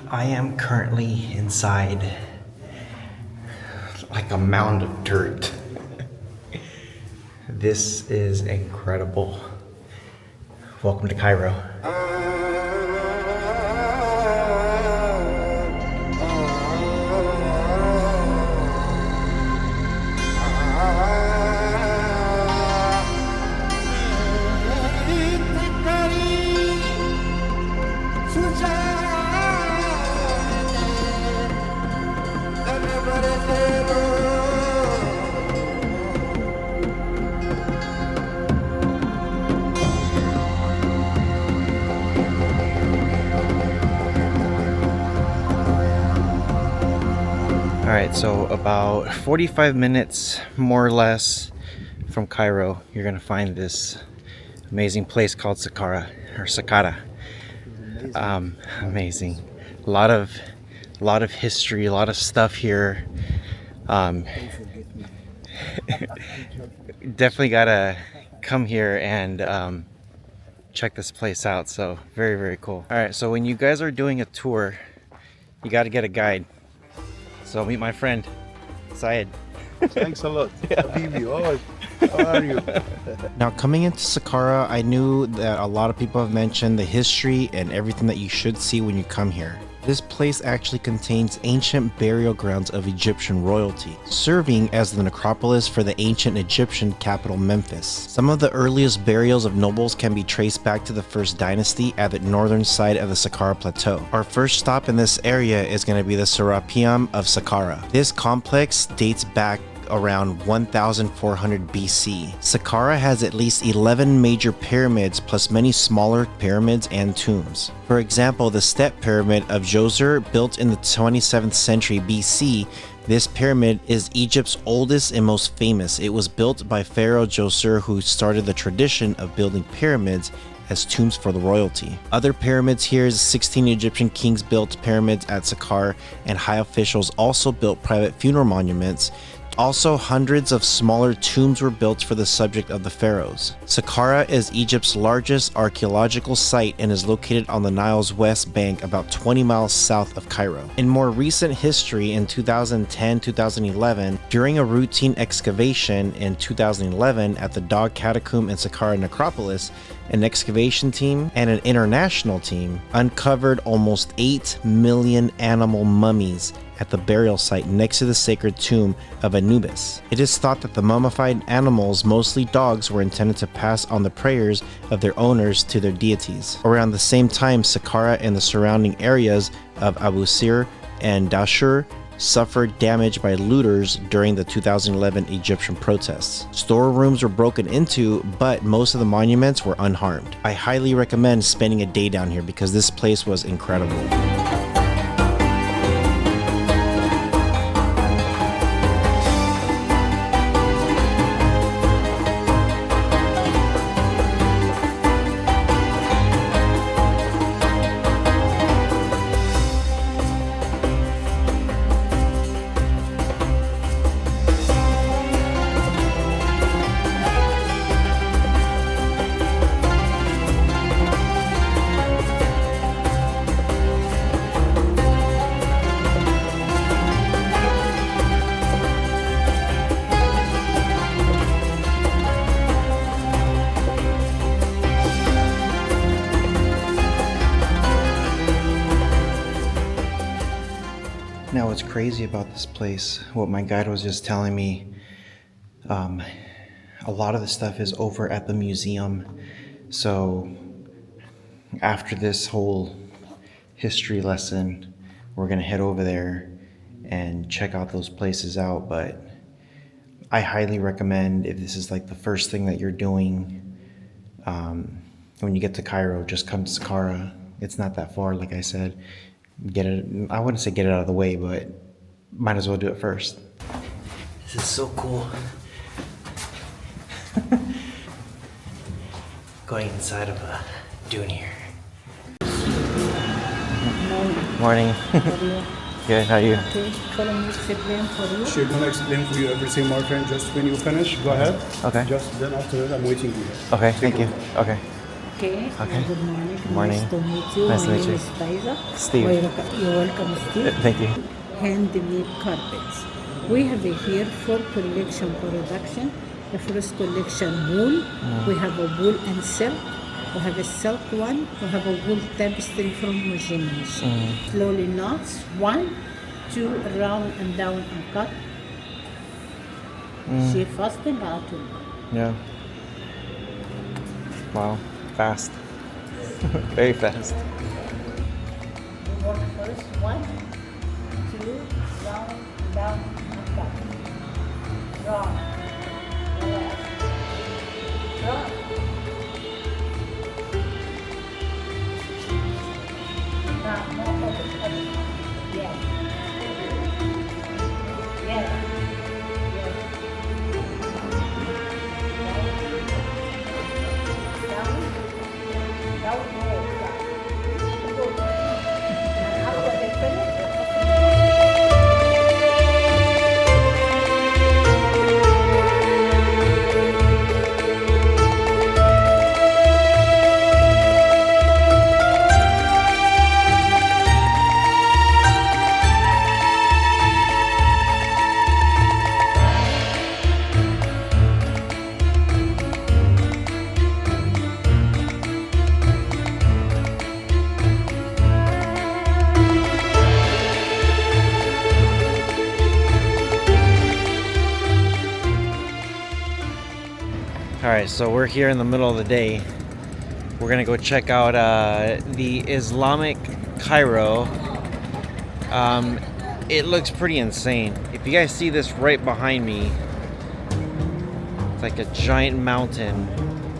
I am currently inside like a mound of dirt. This is incredible. Welcome to Cairo. Alright, so about 45 minutes more or less from Cairo, you're gonna find this amazing place called saqqara. Amazing. A lot of history, a lot of stuff here. Definitely gotta come here and check this place out. So very, very cool. Alright, so when you guys are doing a tour, you gotta get a guide. So meet my friend, Syed. Thanks a lot. Habibi, how are you? Now, coming into Saqqara, I knew that a lot of people have mentioned the history and everything that you should see when you come here. This place actually contains ancient burial grounds of Egyptian royalty, serving as the necropolis for the ancient Egyptian capital Memphis. Some of the earliest burials of nobles can be traced back to the first dynasty at the northern side of the Saqqara Plateau. Our first stop in this area is going to be the Serapeum of Saqqara. This complex dates back around 1400 BC. Saqqara has at least 11 major pyramids plus many smaller pyramids and tombs. For example, the Step Pyramid of Djoser, built in the 27th century BC, this pyramid is Egypt's oldest and most famous. It was built by Pharaoh Djoser, who started the tradition of building pyramids as tombs for the royalty. Other pyramids here is 16 Egyptian kings built pyramids at Saqqara, and high officials also built private funeral monuments. Also, hundreds of smaller tombs were built for the subject of the pharaohs. Saqqara is Egypt's largest archaeological site and is located on the Nile's west bank about 20 miles south of Cairo. In more recent history, in 2010-2011, during a routine excavation in 2011 at the Dog Catacomb in Saqqara Necropolis, an excavation team and an international team uncovered almost 8 million animal mummies at the burial site next to the sacred tomb of Anubis. It is thought that the mummified animals, mostly dogs, were intended to pass on the prayers of their owners to their deities. Around the same time, Saqqara and the surrounding areas of Abu Sir and Dashur suffered damage by looters during the 2011 Egyptian protests. Storerooms were broken into, but most of the monuments were unharmed. I highly recommend spending a day down here because this place was incredible. Now, what's crazy about this place, what my guide was just telling me, a lot of the stuff is over at the museum. So after this whole history lesson, we're gonna head over there and check out those places out. But I highly recommend, if this is like the first thing that you're doing, when you get to Cairo, just come to Saqqara. It's not that far, like I said. Get it, I wouldn't say get it out of the way, but might as well do it first. This is so cool. Going inside of a dune here. Morning. Good, how are you? Okay, follow me, explain for you. She's gonna explain for you everything, my friend. Just when you finish, go ahead. Okay. Just then after that, I'm waiting here. Okay, thank you. Okay. Okay. Okay. Good morning. Morning. Nice to meet you. Nice to My meet name you. is Faiza. Steve. You're welcome, Steve. Thank you. Handmade carpets. We have here four collection production. The first collection wool. We have a wool and silk. We have a silk one. We have a wool tapestry from machine. Slowly knots. 1, 2, round and down and cut. She fasten out. Yeah. Wow. Fast. Very fast. We work first 1, 2, round, down and cut. Round. Left. Round. Now, more of the other. Yes. Yes. Yes. Down. Down, more. Good. After they finish, All right, so we're here in the middle of the day. We're gonna go check out the Islamic Cairo. It looks pretty insane. If you guys see this right behind me, it's like a giant mountain,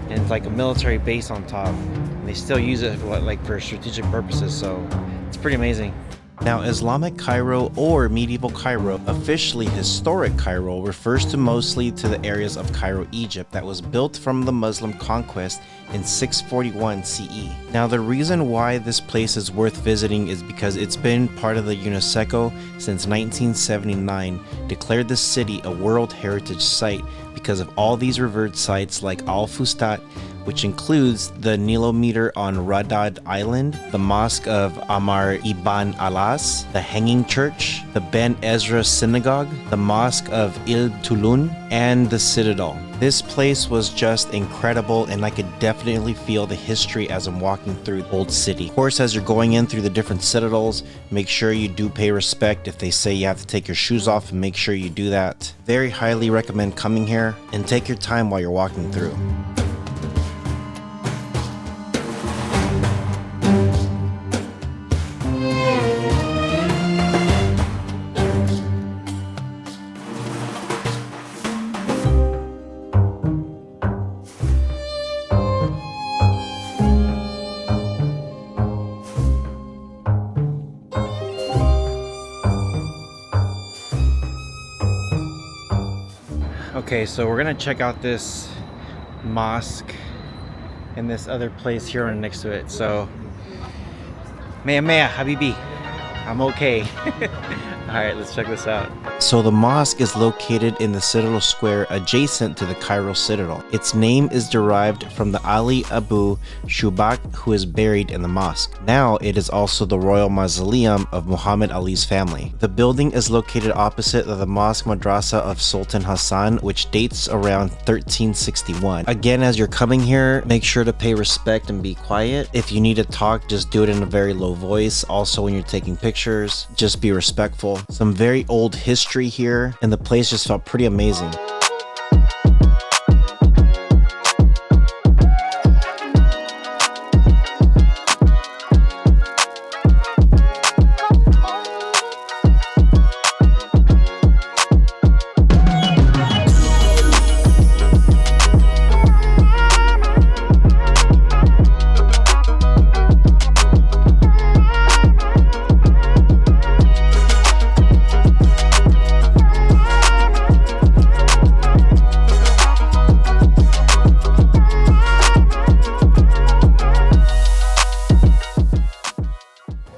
and it's like a military base on top. And they still use it for strategic purposes, so it's pretty amazing. Now, Islamic Cairo or medieval Cairo, officially historic Cairo, refers to mostly to the areas of Cairo, Egypt that was built from the Muslim conquest in 641 CE. Now, the reason why this place is worth visiting is because it's been part of the UNESCO since 1979, declared the city a World Heritage Site because of all these revered sites like Al Fustat, which includes the Nilometer on Radad Island, the Mosque of Amar Ibn Alas, the Hanging Church, the Ben Ezra Synagogue, the Mosque of Il Tulun, and the Citadel. This place was just incredible, and I could definitely feel the history as I'm walking through the old city. Of course, as you're going in through the different citadels, make sure you do pay respect. If they say you have to take your shoes off, make sure you do that. Very highly recommend coming here, and take your time while you're walking through. Okay, so we're gonna check out this mosque and this other place here next to it. So, Maya, Habibi, I'm okay. All right, let's check this out. So the mosque is located in the Citadel Square adjacent to the Cairo Citadel. Its name is derived from the Ali Abu Shubak who is buried in the mosque. Now it is also the royal mausoleum of Muhammad Ali's family. The building is located opposite of the Mosque Madrasa of Sultan Hassan, which dates around 1361. Again, as you're coming here, make sure to pay respect and be quiet. If you need to talk, just do it in a very low voice. Also, when you're taking pictures, just be respectful. Some very old history here, and the place just felt pretty amazing.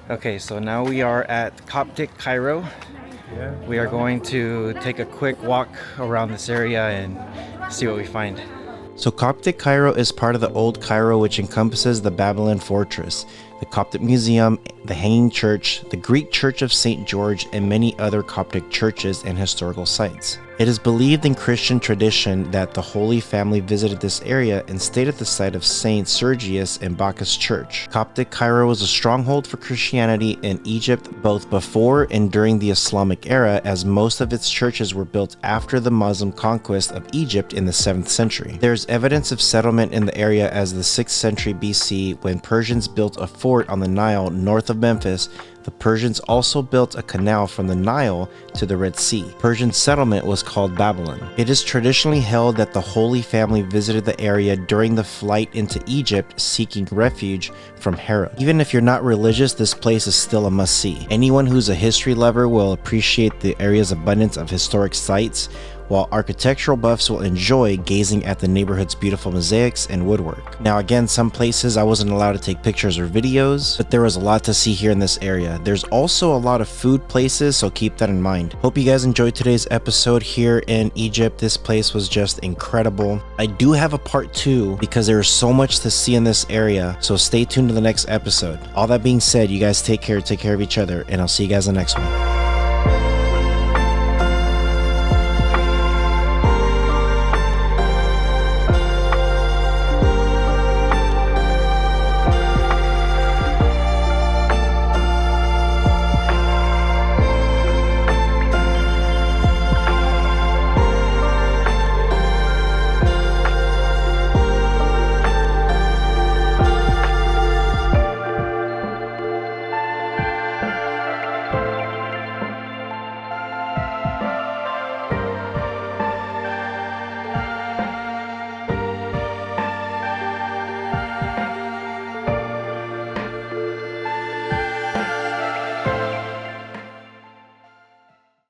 Okay, so now we are at Coptic Cairo. We are going to take a quick walk around this area and see what we find. So Coptic Cairo is part of the Old Cairo, which encompasses the Babylon Fortress, the Coptic Museum, the Hanging Church, the Greek Church of St. George, and many other Coptic churches and historical sites. It is believed in Christian tradition that the Holy Family visited this area and stayed at the site of Saint Sergius and Bacchus Church. Coptic Cairo was a stronghold for Christianity in Egypt both before and during the Islamic era, as most of its churches were built after the Muslim conquest of Egypt in the 7th century. There is evidence of settlement in the area as the 6th century BC, when Persians built a fort on the Nile north of Memphis. The Persians also built a canal from the Nile to the Red Sea. Persian settlement was called Babylon. It is traditionally held that the Holy Family visited the area during the flight into Egypt seeking refuge from Herod. Even if you're not religious, this place is still a must-see. Anyone who's a history lover will appreciate the area's abundance of historic sites, while architectural buffs will enjoy gazing at the neighborhood's beautiful mosaics and woodwork. Now again, some places I wasn't allowed to take pictures or videos, but there was a lot to see here in this area. There's also a lot of food places, so keep that in mind. Hope you guys enjoyed today's episode here in Egypt. This place was just incredible. I do have a part 2 because there is so much to see in this area, so stay tuned to the next episode. All that being said, you guys take care of each other, and I'll see you guys in the next one.